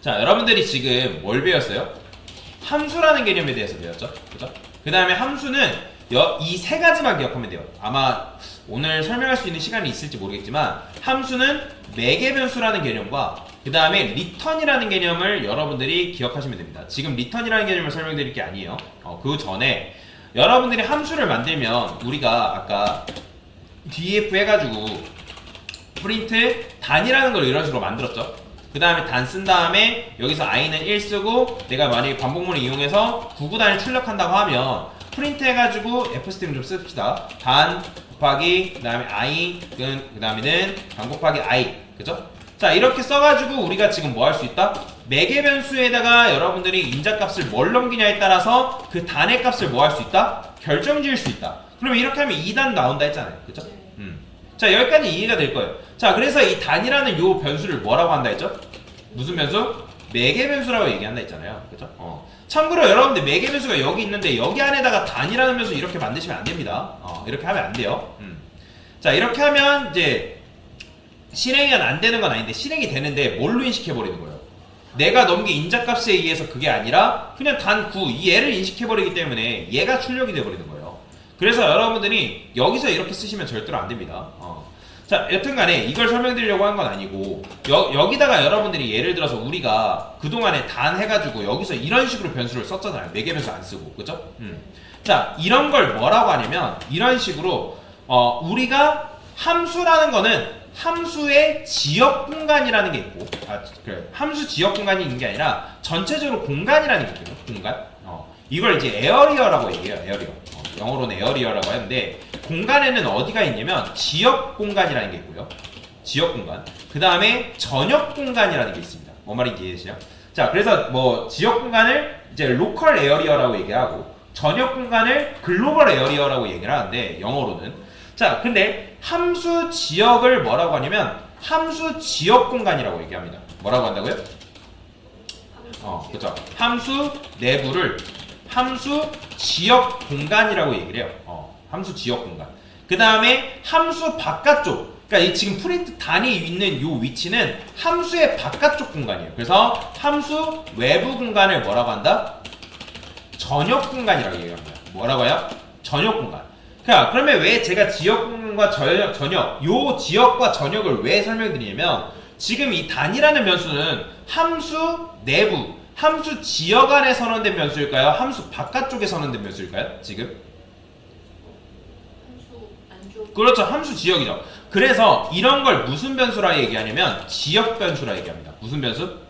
자, 여러분들이 지금 뭘 배웠어요? 함수라는 개념에 대해서 배웠죠? 그죠? 그 다음에 함수는 이 세 가지만 기억하면 돼요. 아마 오늘 설명할 수 있는 시간이 있을지 모르겠지만 함수는 매개변수라는 개념과 그 다음에 return이라는 개념을 여러분들이 기억하시면 됩니다. 지금 return이라는 개념을 설명드릴 게 아니에요. 그 전에 여러분들이 함수를 만들면 우리가 아까 df 해가지고 프린트 단이라는 걸 이런 식으로 만들었죠. 그 다음에 단 쓴 다음에 여기서 i는 1 쓰고 내가 만약에 반복문을 이용해서 구구단을 출력한다고 하면 프린트 해가지고 f스트링 좀 씁시다. 단 곱하기 그 다음에 i 그 다음에는 단 곱하기 i 그죠? 자 이렇게 써가지고 우리가 지금 뭐 할 수 있다? 매개변수에다가 여러분들이 인자값을 뭘 넘기냐에 따라서 그 단의 값을 뭐 할 수 있다? 결정 지을 수 있다. 그러면 이렇게 하면 2단 나온다 했잖아요. 그죠? 자 여기까지 이해가 될 거예요. 자 그래서 이 단이라는 요 변수를 뭐라고 한다 했죠? 무슨 변수? 매개변수라고 얘기한다 했잖아요. 그죠? 참고로 여러분들 매개변수가 여기 있는데 여기 안에다가 단이라는 변수 이렇게 만드시면 안 됩니다. 이렇게 하면 안 돼요. 자 이렇게 하면 이제 실행이 안 되는 건 아닌데 실행이 되는데 뭘로 인식해버리는 거예요? 내가 넘긴 인자값에 의해서 그게 아니라 그냥 단 9, 이 얘를 인식해버리기 때문에 얘가 출력이 돼버리는 거예요. 그래서 여러분들이 여기서 이렇게 쓰시면 절대로 안 됩니다. 자 여튼간에 이걸 설명드리려고 한 건 아니고 여기다가 여러분들이 예를 들어서 우리가 그동안에 단 해가지고 여기서 이런 식으로 변수를 썼잖아요. 매개변수 안 쓰고 그죠? 자 이런 걸 뭐라고 하냐면 이런 식으로 우리가 함수라는 거는 함수의 지역 공간이라는 게 있고 그래 함수 지역 공간이 있는 게 아니라 전체적으로 공간이라는 게 있거든요. 공간 이걸 이제 에어리어라고 얘기해요. 에어리어 영어로는 에어리어라고 하는데 공간에는 어디가 있냐면 지역 공간이라는 게 있고요. 지역 공간 그 다음에 전역 공간이라는 게 있습니다. 뭔 말인지 이해되시죠? 자 그래서 뭐 지역 공간을 이제 로컬 에어리어라고 얘기하고 전역 공간을 글로벌 에어리어라고 얘기를 하는데 영어로는 자 근데 함수 지역을 뭐라고 하냐면 함수 지역 공간이라고 얘기합니다. 뭐라고 한다고요? 그렇죠. 함수 내부를 함수 지역 공간이라고 얘기를 해요. 함수 지역 공간. 그 다음에 함수 바깥쪽. 그러니까 이 지금 프린트 단이 있는 이 위치는 함수의 바깥쪽 공간이에요. 그래서 함수 외부 공간을 뭐라고 한다? 전역 공간이라고 얘기합니다. 뭐라고 해요? 전역 공간. 그러면 왜 제가 지역 공간과 전역, 요 지역과 전역을 왜 설명드리냐면 지금 이 단이라는 변수는 함수 내부, 함수 지역 안에 선언된 변수일까요? 함수 바깥쪽에 선언된 변수일까요? 지금? 함수 안쪽. 그렇죠. 함수 지역이죠. 그래서 이런 걸 무슨 변수라 얘기하냐면 지역 변수라 얘기합니다. 무슨 변수?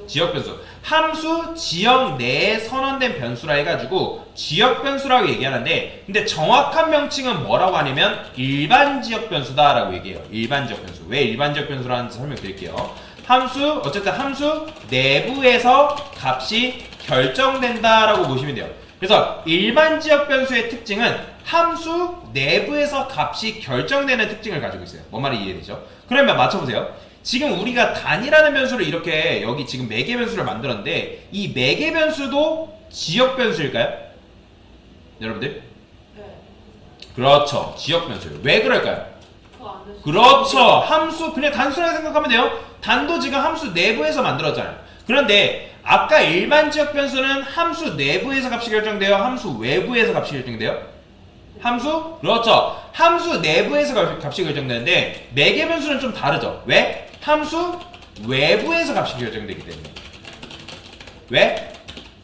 지역 변수. 함수 지역 내에 선언된 변수라 해가지고 지역 변수라고 얘기하는데 근데 정확한 명칭은 뭐라고 하냐면 일반 지역 변수다라고 얘기해요. 일반 지역 변수. 왜 일반 지역 변수라는지 설명드릴게요. 함수 어쨌든 함수 내부에서 값이 결정된다라고 보시면 돼요. 그래서 일반 지역 변수의 특징은 함수 내부에서 값이 결정되는 특징을 가지고 있어요. 뭔 말이 이해되죠? 그러면 맞춰보세요. 지금 우리가 단이라는 변수를 이렇게 여기 지금 매개변수를 만들었는데 이 매개변수도 지역 변수일까요? 여러분들? 네. 그렇죠. 지역 변수예요. 왜 그럴까요? 그 안에서. 그렇죠. 함수 그냥 단순하게 생각하면 돼요. 단도 지금 함수 내부에서 만들었잖아요. 그런데 아까 일반 지역 변수는 함수 내부에서 값이 결정돼요? 함수 외부에서 값이 결정돼요? 함수? 그렇죠. 함수 내부에서 값이 결정되는데 매개변수는 좀 다르죠. 왜? 함수 외부에서 값이 결정되기 때문에. 왜?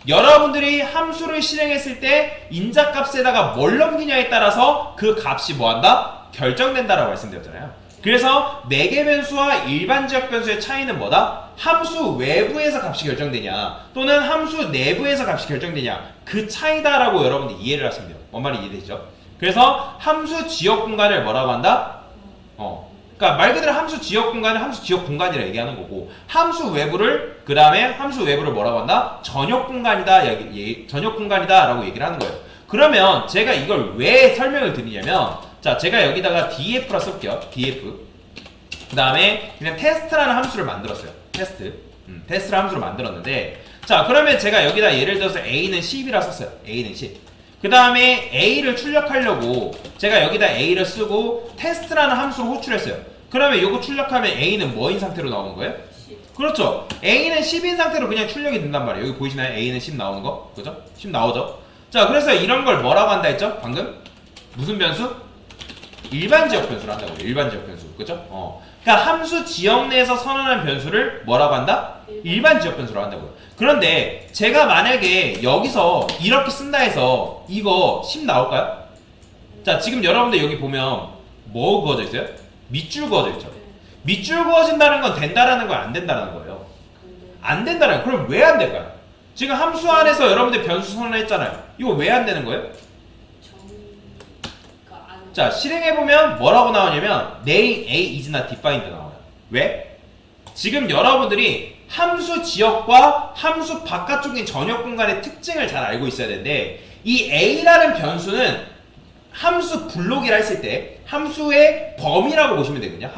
여러분들이 함수를 실행했을 때 인자값에다가 뭘 넘기냐에 따라서 그 값이 뭐한다? 결정된다라고 말씀드렸잖아요. 그래서 매개변수와 일반 지역 변수의 차이는 뭐다? 함수 외부에서 값이 결정되냐 또는 함수 내부에서 값이 결정되냐 그 차이다라고 여러분들 이해를 하시면 돼요. 뭔 말이 이해되시죠? 그래서 함수 지역 공간을 뭐라고 한다? 그러니까 말 그대로 함수 지역 공간은 함수 지역 공간이라 얘기하는 거고 함수 외부를 그 다음에 함수 외부를 뭐라고 한다? 전역 공간이다 전역 공간이다라고 얘기를 하는 거예요. 그러면 제가 이걸 왜 설명을 드리냐면 자 제가 여기다가 df라 쓸게요. df 그 다음에 그냥 테스트라는 함수를 만들었어요. 테스트라는 함수를 만들었는데 자 그러면 제가 여기다 예를 들어서 a는 10이라 썼어요. a는 10 그 다음에 a를 출력하려고 제가 여기다 a를 쓰고 테스트라는 함수를 호출했어요. 그러면 이거 출력하면 a는 뭐인 상태로 나오는 거예요? 그렇죠. A는 10인 상태로 그냥 출력이 된단 말이에요. 여기 보이시나요? A는 10 나오는 거? 그죠? 10 나오죠? 자, 그래서 이런 걸 뭐라고 한다 했죠? 방금? 무슨 변수? 일반 지역 변수를 한다고요. 일반 지역 변수. 그죠? 그러니까 함수 지역 내에서 선언한 변수를 뭐라고 한다? 일반 지역 변수로 한다고요. 그런데 제가 만약에 여기서 이렇게 쓴다 해서 이거 10 나올까요? 자, 지금 여러분들 여기 보면 뭐 그어져 있어요? 밑줄 그어져 있죠. 밑줄 그어진다는 건 된다라는 거야, 안 된다라는 거예요? 안 된다라는 거예요. 그럼 왜 안 될까요? 지금 함수 안에서 여러분들 변수 선언했잖아요. 이거 왜 안 되는 거예요? 자, 실행해보면 뭐라고 나오냐면 name A is not defined 나와요. 왜? 지금 여러분들이 함수 지역과 함수 바깥쪽인 전역 공간의 특징을 잘 알고 있어야 되는데 이 A라는 변수는 함수 블록이라 했을 때 함수의 범위라고 보시면 되거든요.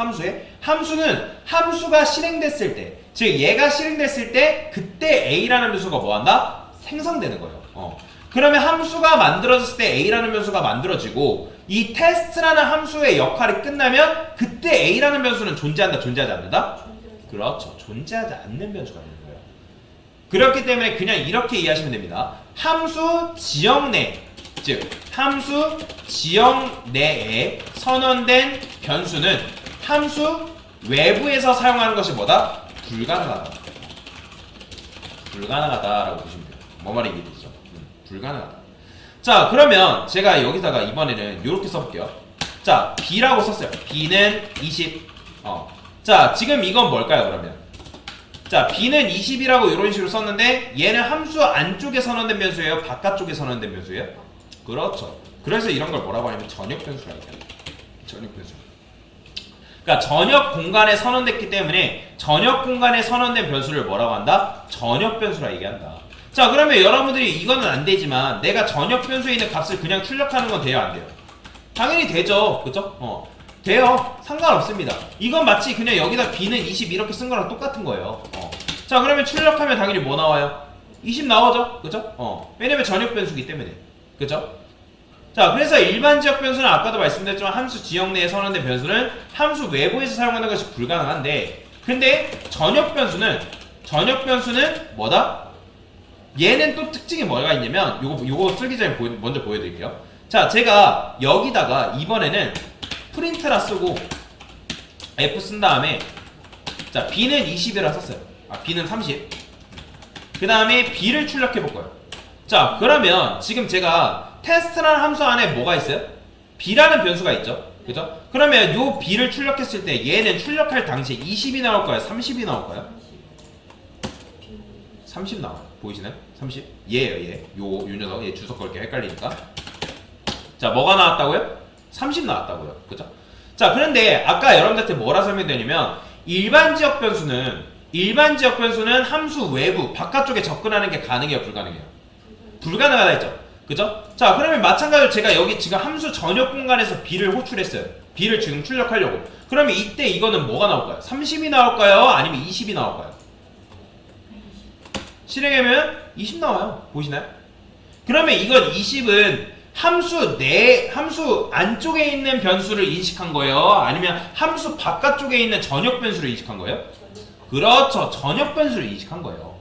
함수는 함수가 실행됐을 때, 즉 얘가 실행됐을 때 그때 A라는 변수가 뭐한다? 생성되는 거예요. 그러면 함수가 만들어졌을 때 A라는 변수가 만들어지고 이 테스트라는 함수의 역할이 끝나면 그때 A라는 변수는 존재한다, 존재하지 않는다? 그렇죠. 존재하지 않는 변수가 되는 거예요. 그렇기 때문에 그냥 이렇게 이해하시면 됩니다. 함수 지역 내, 즉 함수 지역 내에 선언된 변수는 함수 외부에서 사용하는 것이 뭐다? 불가능하다. 불가능하다라고 보시면 돼요. 뭐 말이 이해되죠? 불가능하다. 자, 그러면 제가 여기다가 이번에는 이렇게 써볼게요. 자, B라고 썼어요. B는 20. 자, 지금 이건 뭘까요, 그러면? 자, B는 20이라고 이런 식으로 썼는데 얘는 함수 안쪽에 선언된 변수예요? 바깥쪽에 선언된 변수예요? 그렇죠. 그래서 이런 걸 뭐라고 하냐면 전역 변수라고 해요. 전역 변수. 그러니까 전역 공간에 선언됐기 때문에 전역 공간에 선언된 변수를 뭐라고 한다? 전역 변수라 얘기한다. 자, 그러면 여러분들이 이거는 안 되지만 내가 전역 변수에 있는 값을 그냥 출력하는 건 돼요, 안 돼요? 당연히 되죠. 그죠? 돼요. 상관없습니다. 이건 마치 그냥 여기다 B는 20 이렇게 쓴 거랑 똑같은 거예요. 자, 그러면 출력하면 당연히 뭐 나와요? 20 나오죠? 그죠? 왜냐면 전역 변수기 때문에. 그죠? 자, 그래서 일반 지역 변수는 아까도 말씀드렸지만 함수 지역 내에 선언된 변수는 함수 외부에서 사용하는 것이 불가능한데 근데 전역 변수는 뭐다? 얘는 또 특징이 뭐가 있냐면 요거 쓰기 전에 먼저 보여드릴게요. 자, 제가 여기다가 이번에는 프린트라 쓰고 F 쓴 다음에 자, B는 20이라 썼어요. B는 30. 그 다음에 B를 출력해 볼 거예요. 자, 그러면 지금 제가 테스트라는 함수 안에 뭐가 있어요? B라는 변수가 있죠. 그죠? 그러면 요 B를 출력했을 때 얘는 출력할 당시에 20이 나올까요? 30이 나올까요? 30 나와요. 보이시나요? 30? 얘예요, 얘. 요 녀석, 얘 주석 걸게 헷갈리니까. 자, 뭐가 나왔다고요? 30 나왔다고요. 그죠? 자, 그런데 아까 여러분들한테 뭐라 설명드렸냐면 일반 지역 변수는 함수 외부, 바깥쪽에 접근하는 게 가능해요, 불가능해요? 불가능하다 했죠. 그죠? 자, 그러면 마찬가지로 제가 여기 지금 함수 전역 공간에서 B를 호출했어요. B를 지금 출력하려고. 그러면 이때 이거는 뭐가 나올까요? 30이 나올까요? 아니면 20이 나올까요? 실행하면 20 나와요. 보이시나요? 그러면 이건 20은 함수 안쪽에 있는 변수를 인식한 거예요? 아니면 함수 바깥쪽에 있는 전역 변수를 인식한 거예요? 그렇죠. 전역 변수를 인식한 거예요.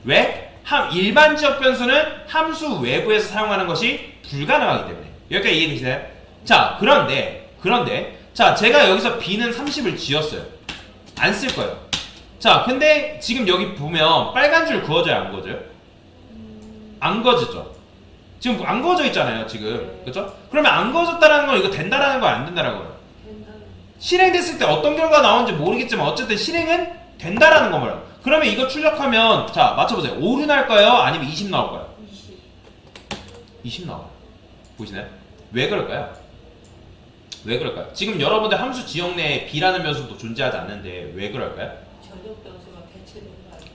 왜? 일반 지역 변수는 함수 외부에서 사용하는 것이 불가능하기 때문에. 여기까지 이해되시나요? 자, 그런데 자, 제가 여기서 B는 30을 지었어요. 안 쓸 거예요. 자, 근데 지금 여기 보면 빨간 줄 그어져요, 안 그어져요? 안 그어지죠. 지금 안 그어져 있잖아요, 지금. 그죠? 그러면 안 그어졌다라는 건 이거 된다라는 거야, 안 된다라는 거예요? 실행됐을 때 어떤 결과가 나오는지 모르겠지만 어쨌든 실행은 된다라는 거 말이에요. 그러면 이거 출력하면 자, 맞춰보세요. 5류 나올까요? 아니면 20 나올까요? 20 나와요. 보시나요? 왜 그럴까요? 왜 그럴까요? 지금 여러분들 함수 지역 내에 B라는 변수도 존재하지 않는데 왜 그럴까요? 전역 변수가 대체된 거 아니에요?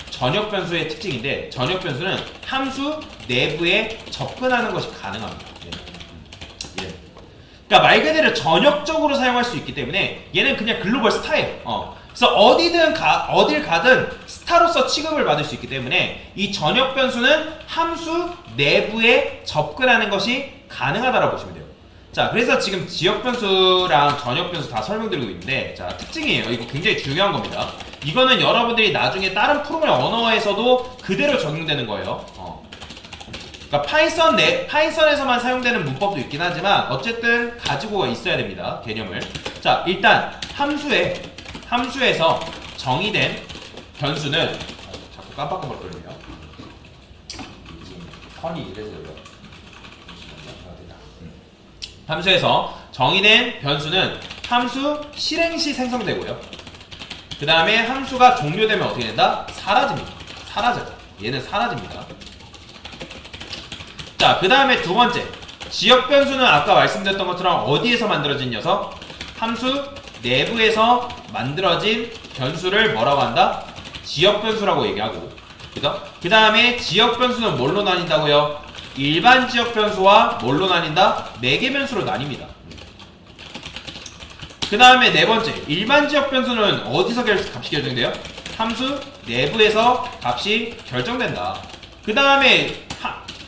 전역 변수의 특징인데 전역 변수는 함수 내부에 접근하는 것이 가능합니다. 예. 그러니까 말 그대로 전역적으로 사용할 수 있기 때문에 얘는 그냥 글로벌 스타예요. 그래서 어딜 가든 스타로서 취급을 받을 수 있기 때문에 이 전역 변수는 함수 내부에 접근하는 것이 가능하다라고 보시면 돼요. 자, 그래서 지금 지역 변수랑 전역 변수 다 설명드리고 있는데, 자, 특징이에요. 이거 굉장히 중요한 겁니다. 이거는 여러분들이 나중에 다른 프로그램 언어에서도 그대로 적용되는 거예요. 그러니까 파이썬에서만 사용되는 문법도 있긴 하지만 어쨌든 가지고 있어야 됩니다. 개념을. 자, 일단 함수에서 정의된 변수는 자꾸 깜빡깜빡거리네요. 지금 턴이 이래서 그래요. 함수에서 정의된 변수는 함수 실행 시 생성되고요. 그 다음에 함수가 종료되면 어떻게 된다? 사라집니다. 사라져요. 얘는 사라집니다. 자, 그 다음에 두 번째, 지역 변수는 아까 말씀드렸던 것처럼 어디에서 만들어진 녀석? 함수 내부에서 만들어진 변수를 뭐라고 한다? 지역 변수라고 얘기하고, 그죠? 그 다음에 지역 변수는 뭘로 나뉜다고요? 일반 지역 변수와 뭘로 나뉜다? 매개 변수로 나뉩니다. 그 다음에 네 번째, 일반 지역 변수는 어디서 값이 결정돼요? 함수 내부에서 값이 결정된다. 그 다음에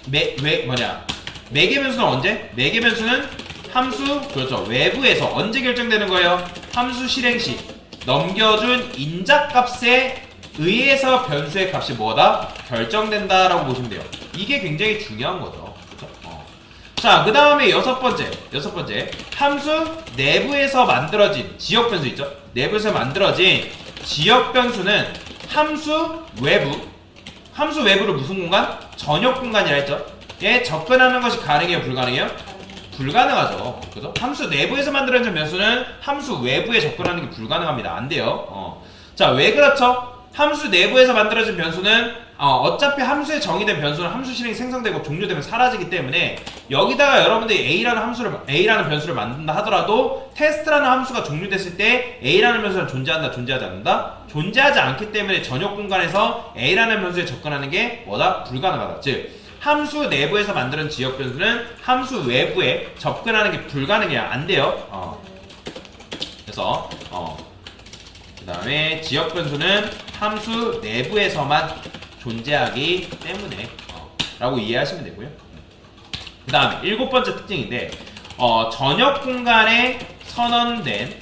매개 변수는 언제? 매개 변수는 함수, 그렇죠, 외부에서 언제 결정되는 거예요? 함수 실행 시 넘겨준 인자값에 의해서 변수의 값이 뭐다? 결정된다라고 보시면 돼요. 이게 굉장히 중요한 거죠. 그렇죠? 자, 그 다음에 여섯 번째, 함수 내부에서 만들어진 지역 변수 있죠? 내부에서 만들어진 지역 변수는 함수 외부를 무슨 공간? 전역 공간이라 했죠? 얘 접근하는 것이 가능해요? 불가능해요? 불가능하죠. 그죠? 함수 내부에서 만들어진 변수는 함수 외부에 접근하는 게 불가능합니다. 안 돼요. 자, 왜 그렇죠? 함수 내부에서 만들어진 변수는 어차피 함수에 정의된 변수는 함수 실행이 생성되고 종료되면 사라지기 때문에 여기다가 여러분들이 A라는 변수를 만든다 하더라도 테스트라는 함수가 종료됐을 때 A라는 변수는 존재한다, 존재하지 않는다? 존재하지 않기 때문에 전역 공간에서 A라는 변수에 접근하는 게 뭐다? 불가능하다. 즉 함수 내부에서 만드는 지역 변수는 함수 외부에 접근하는 게 불가능해요. 안 돼요. 그래서 그 다음에 지역 변수는 함수 내부에서만 존재하기 때문에 라고 이해하시면 되고요. 그 다음에 일곱 번째 특징인데 전역 공간에 선언된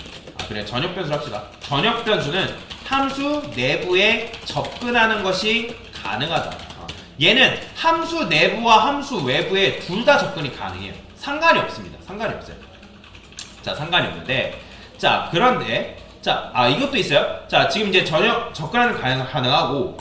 전역 변수를 합시다. 전역 변수는 함수 내부에 접근하는 것이 가능하다. 얘는 함수 내부와 함수 외부에 둘 다 접근이 가능해요. 상관이 없습니다. 상관이 없어요. 자, 상관이 없는데, 자, 그런데, 자, 이것도 있어요. 자, 지금 이제 전역 접근하는 가능하고,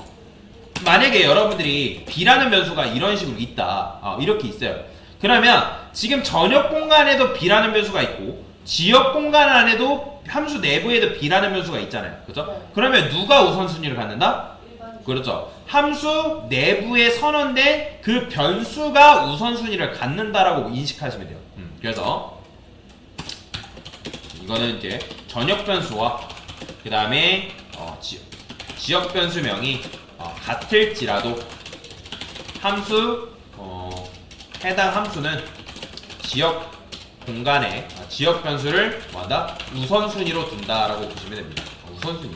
만약에 여러분들이 B라는 변수가 이런 식으로 있다. 이렇게 있어요. 그러면 지금 전역 공간에도 B라는 변수가 있고, 지역 공간 안에도 함수 내부에도 B라는 변수가 있잖아요. 그죠? 네. 그러면 누가 우선순위를 갖는다? 일반 그렇죠. 함수 내부에 선언된 그 변수가 우선순위를 갖는다라고 인식하시면 돼요. 그래서 이거는 이제 전역 변수와 그 다음에 지역 변수명이 같을지라도 해당 함수는 지역 공간에 지역 변수를 뭐한다? 우선순위로 둔다라고 보시면 됩니다. 우선순위.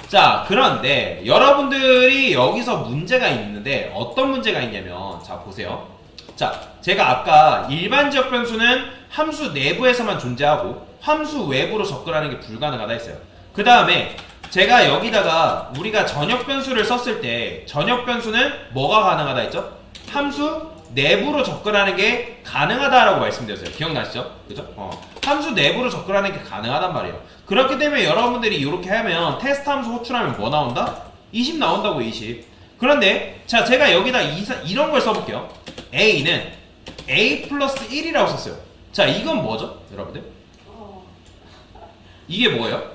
자, 그런데 여러분들이 여기서 문제가 있는데 어떤 문제가 있냐면, 자, 보세요. 자, 제가 아까 일반 지역 변수는 함수 내부에서만 존재하고 함수 외부로 접근하는 게 불가능하다 했어요. 그 다음에 제가 여기다가 우리가 전역 변수를 썼을 때 전역 변수는 뭐가 가능하다 했죠? 함수 내부로 접근하는 게 가능하다라고 말씀드렸어요. 기억나시죠? 그죠? 함수 내부로 접근하는 게 가능하단 말이에요. 그렇기 때문에 여러분들이 이렇게 하면 테스트 함수 호출하면 뭐 나온다? 20 나온다고, 20. 그런데 자, 제가 여기다 이런 걸 써볼게요. A는 A 플러스 1이라고 썼어요. 자, 이건 뭐죠? 여러분들? 이게 뭐예요?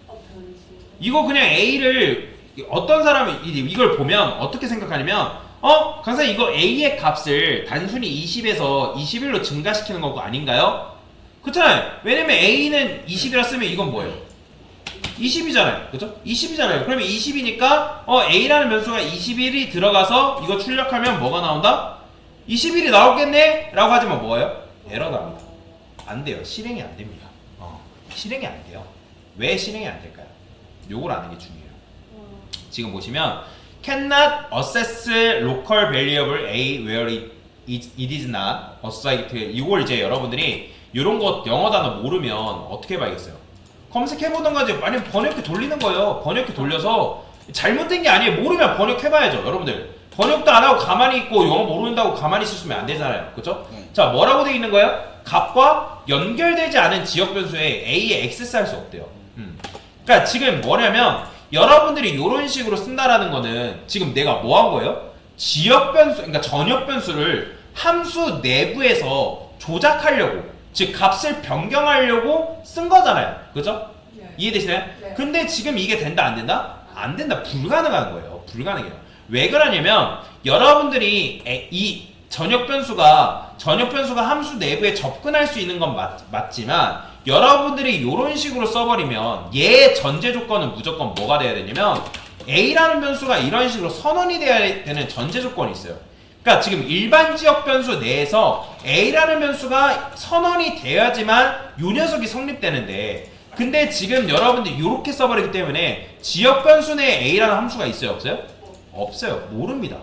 변수. 이거 그냥 A를 어떤 사람이 이걸 보면 어떻게 생각하냐면, 강사님 이거 A의 값을 단순히 20에서 21로 증가시키는 거고 아닌가요? 그렇잖아요. 왜냐면 A는 20이라 쓰면 이건 뭐예요? 20이잖아요. 그죠? 20이잖아요. 그러면 20이니까 A라는 변수가 21이 들어가서 이거 출력하면 뭐가 나온다? 21이 나오겠네? 라고 하지만 뭐예요? 에러 납니다. 안 돼요. 실행이 안 됩니다. 실행이 안 돼요. 왜 실행이 안 될까요? 요걸 아는 게 중요해요. 지금 보시면 cannot access local variable A where it it is not a site. 이걸 이제 여러분들이 이런 거 영어 단어 모르면 어떻게 봐야겠어요? 검색해보던가 이제 만약 번역기 돌리는 거예요. 번역기 돌려서 잘못된 게 아니에요. 모르면 번역해봐야죠. 여러분들 번역도 안 하고 가만히 있고 영어 모른다고 가만히 있으면 안 되잖아요. 그쵸? 자, 뭐라고 돼 있는 거예요? 값과 연결되지 않은 지역 변수에 a에 액세스할 수 없대요. 그러니까 지금 뭐냐면 여러분들이 이런 식으로 쓴다라는 거는 지금 내가 뭐 한 거예요? 지역 변수, 그러니까 전역 변수를 함수 내부에서 조작하려고, 즉 값을 변경하려고 쓴 거잖아요. 그죠? 네. 이해되시나요? 네. 근데 지금 이게 된다 안 된다? 안 된다. 불가능한 거예요. 불가능해요. 왜 그러냐면 여러분들이 이 전역 변수가 함수 내부에 접근할 수 있는 건 맞지만 여러분들이 이런 식으로 써버리면 얘의 전제 조건은 무조건 뭐가 돼야 되냐면 a라는 변수가 이런 식으로 선언이 돼야 되는 전제 조건이 있어요. 그러니까 지금 일반 지역 변수 내에서 a라는 변수가 선언이 돼야지만 요 녀석이 성립되는데, 근데 지금 여러분들이 이렇게 써버리기 때문에 지역 변수 내에 a라는 함수가 있어요, 없어요? 없어요. 모릅니다.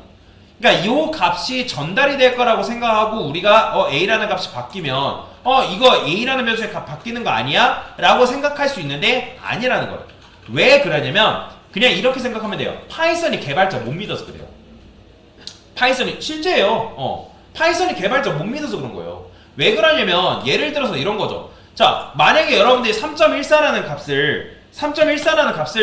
그러니까 이 값이 전달이 될 거라고 생각하고 우리가 a라는 값이 바뀌면 이거 a라는 변수의 값 바뀌는 거 아니야? 라고 생각할 수 있는데 아니라는 거예요. 왜 그러냐면 그냥 이렇게 생각하면 돼요. 파이썬이 개발자 못 믿어서 그래요. 파이썬이 실제예요. 파이썬이 개발자 못 믿어서 그런 거예요. 왜 그러냐면 예를 들어서 이런 거죠. 자, 만약에 여러분들이 3.14라는 값을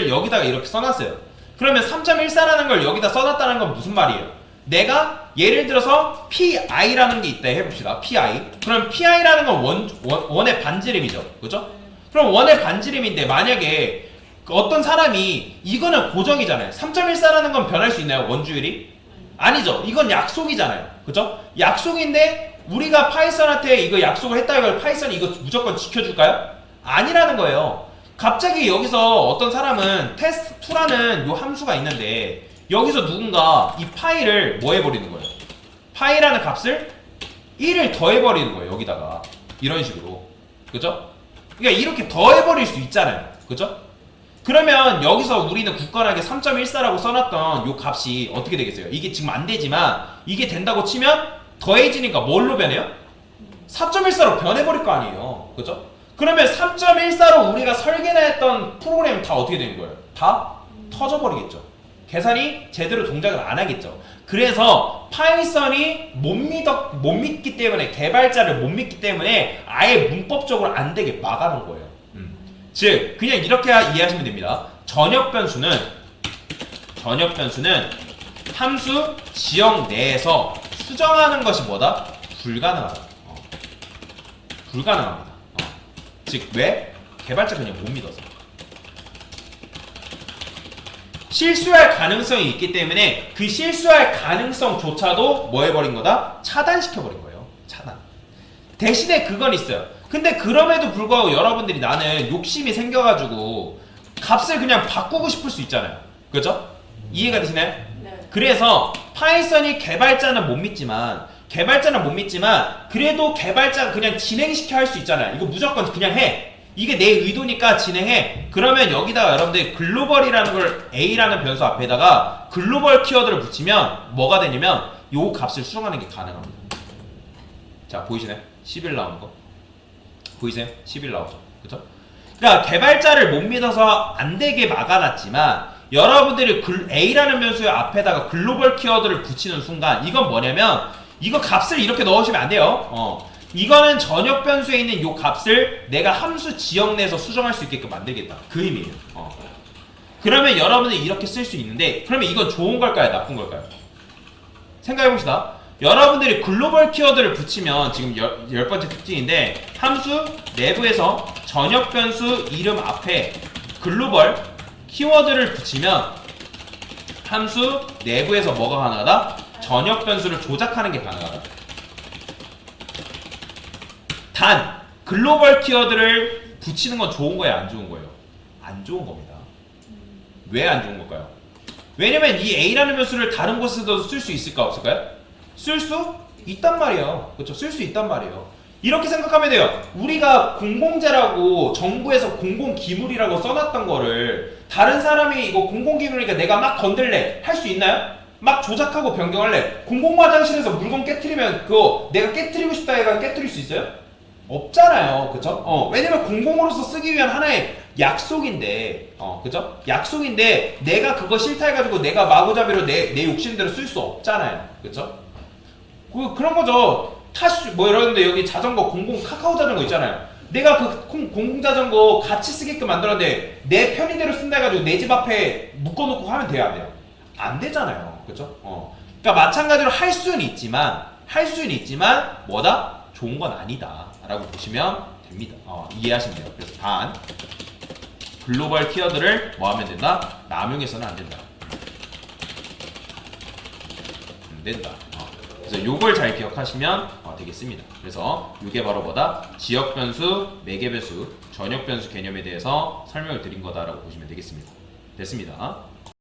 여기다가 이렇게 써놨어요. 그러면 3.14라는 걸 여기다 써놨다는 건 무슨 말이에요? 내가 예를 들어서 pi라는 게 있다 해봅시다. pi. 그럼 pi라는 건 원의 반지름이죠. 그죠? 그럼 원의 반지름인데 만약에 어떤 사람이 이거는 고정이잖아요. 3.14라는 건 변할 수 있나요? 원주율이? 아니죠. 이건 약속이잖아요. 그죠? 약속인데 우리가 파이썬한테 이거 약속을 했다 이걸 파이썬이 이거 무조건 지켜줄까요? 아니라는 거예요. 갑자기 여기서 어떤 사람은 test2라는 요 함수가 있는데 여기서 누군가 이 파이를 뭐 해버리는 거예요? 파이라는 값을 1을 더해버리는 거예요. 여기다가 이런 식으로. 그죠? 그러니까 이렇게 더해버릴 수 있잖아요. 그죠? 그러면 여기서 우리는 굳건하게 3.14라고 써놨던 요 값이 어떻게 되겠어요? 이게 지금 안 되지만 이게 된다고 치면 더해지니까 뭘로 변해요? 4.14로 변해버릴 거 아니에요. 그죠? 그러면 3.14로 우리가 설계나 했던 프로그램 다 어떻게 되는 거예요? 다 터져버리겠죠. 계산이 제대로 동작을 안 하겠죠. 그래서 파이썬이 못 믿기 때문에, 개발자를 못 믿기 때문에 아예 문법적으로 안 되게 막아놓은 거예요. 즉 그냥 이렇게 이해하시면 됩니다. 전역 변수는 함수 지역 내에서 수정하는 것이 뭐다? 불가능하다. 불가능합니다. 즉 왜? 개발자 그냥 못 믿어서. 실수할 가능성이 있기 때문에 그 실수할 가능성조차도 뭐 해버린 거다? 차단시켜버린 거예요. 차단. 대신에 그건 있어요. 근데 그럼에도 불구하고 여러분들이 나는 욕심이 생겨가지고 값을 그냥 바꾸고 싶을 수 있잖아요. 그죠? 이해가 되시나요? 네. 그래서 파이썬이 개발자는 못 믿지만 그래도 개발자가 그냥 진행시켜 할 수 있잖아요. 이거 무조건 그냥 해. 이게 내 의도니까 진행해. 그러면 여기다가 여러분들 글로벌이라는 걸 a라는 변수 앞에다가 글로벌 키워드를 붙이면 뭐가 되냐면 요 값을 수정하는 게 가능합니다. 자, 보이시나요? 11 나오는 거. 보이세요? 11 나오죠. 그죠? 그러니까 개발자를 못 믿어서 안 되게 막아놨지만 여러분들이 a라는 변수의 앞에다가 글로벌 키워드를 붙이는 순간 이건 뭐냐면 이거 값을 이렇게 넣으시면 안 돼요. 이거는 전역 변수에 있는 요 값을 내가 함수 지역 내에서 수정할 수 있게끔 만들겠다. 그 의미예요. 그러면 여러분들이 이렇게 쓸 수 있는데 그러면 이건 좋은 걸까요? 나쁜 걸까요? 생각해봅시다. 여러분들이 글로벌 키워드를 붙이면 지금 열 번째 특징인데 함수 내부에서 전역 변수 이름 앞에 글로벌 키워드를 붙이면 함수 내부에서 뭐가 가능하다? 전역 변수를 조작하는 게 가능하다. 단 글로벌 키워드를 붙이는 건 좋은 거예요, 안 좋은 거예요? 안 좋은 겁니다. 왜 안 좋은 걸까요? 왜냐면 이 a라는 변수를 다른 곳에서도 쓸 수 있을까 없을까요? 쓸 수 있단 말이에요. 그렇죠? 쓸 수 있단 말이에요. 이렇게 생각하면 돼요. 우리가 공공재라고 정부에서 공공기물이라고 써놨던 거를 다른 사람이 이거 공공기물이니까 내가 막 건들래 할 수 있나요? 막 조작하고 변경할래. 공공 화장실에서 물건 깨트리면 그거 내가 깨트리고 싶다 해가 깨트릴 수 있어요? 없잖아요. 그죠? 왜냐면 공공으로서 쓰기 위한 하나의 약속인데, 그죠? 약속인데 내가 그거 싫다 해가지고 내가 마구잡이로 내 욕심대로 쓸 수 없잖아요. 그죠? 그런 거죠. 카슈 뭐 이러는데 여기 자전거 공공 카카오 자전거 있잖아요. 내가 그 공공 자전거 같이 쓰게끔 만들었는데 내 편의대로 쓴다 해가지고 내 집 앞에 묶어놓고 하면 돼야 안 돼요? 안 되잖아요. 그죠? 그러니까 마찬가지로 할 수는 있지만 뭐다? 좋은 건 아니다 라고 보시면 됩니다. 이해하시면 돼요. 그래서 단 글로벌 키워드를 뭐 하면 된다? 남용해서는 안 된다. 안 된다. 그래서 요걸 잘 기억하시면 되겠습니다. 그래서 이게 바로 뭐다? 지역 변수, 매개 변수, 전역 변수 개념에 대해서 설명을 드린 거다라고 보시면 되겠습니다. 됐습니다.